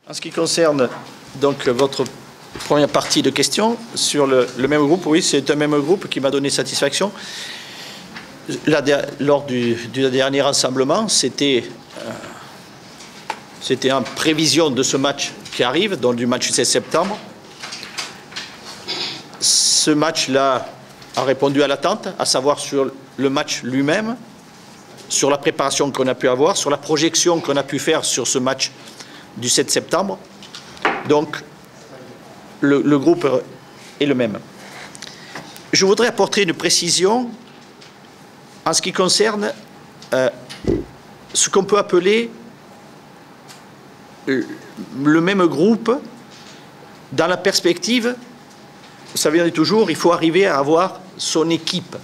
En ce qui concerne donc votre première partie de questions sur le même groupe, oui, c'est un même groupe qui m'a donné satisfaction. Lors du dernier rassemblement, c'était en prévision de ce match qui arrive, donc du match du 16 septembre. Ce match-là a répondu à l'attente, à savoir sur le match lui-même, sur la préparation qu'on a pu avoir, sur la projection qu'on a pu faire sur ce match du 7 septembre. Donc, le groupe est le même. Je voudrais apporter une précision en ce qui concerne ce qu'on peut appeler le même groupe dans la perspective, vous savez, on dit toujours, il faut arriver à avoir son équipe.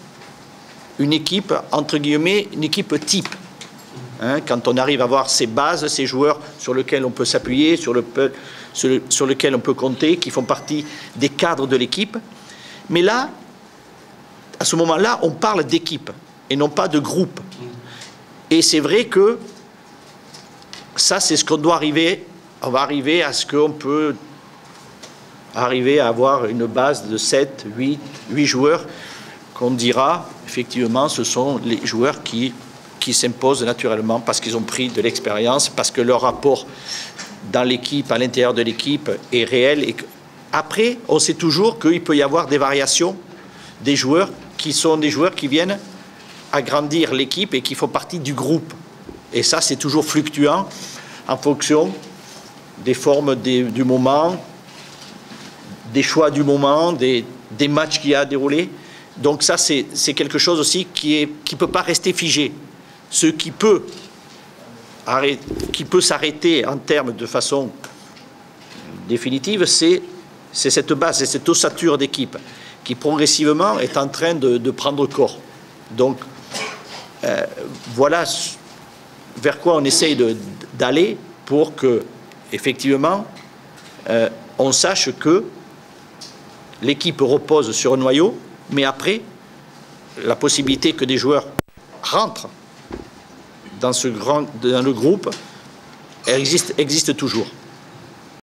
Une équipe, entre guillemets, une équipe type. Hein, quand on arrive à avoir ces bases, ces joueurs sur lesquels on peut s'appuyer, sur lesquels on peut compter, qui font partie des cadres de l'équipe. Mais là, à ce moment-là, on parle d'équipe et non pas de groupe. Et c'est vrai que ça, c'est ce qu'on doit arriver. On va arriver à ce qu'on peut arriver à avoir une base de 7, 8 joueurs qu'on dira, effectivement, ce sont les joueurs qui s'imposent naturellement parce qu'ils ont pris de l'expérience, parce que leur rapport dans l'équipe, à l'intérieur de l'équipe, est réel. Et après, on sait toujours qu'il peut y avoir des variations des joueurs qui sont des joueurs qui viennent agrandir l'équipe et qui font partie du groupe. Et ça, c'est toujours fluctuant en fonction des formes du moment, des choix du moment, des matchs qu'il y a à dérouler. Donc ça, c'est quelque chose aussi qui ne peut pas rester figé. Ce qui peut s'arrêter en termes de façon définitive, c'est cette base, c'est cette ossature d'équipe qui progressivement est en train de prendre corps. Donc voilà vers quoi on essaye d'aller pour que, effectivement, on sache que l'équipe repose sur un noyau, mais après, la possibilité que des joueurs rentrent dans le groupe existe toujours.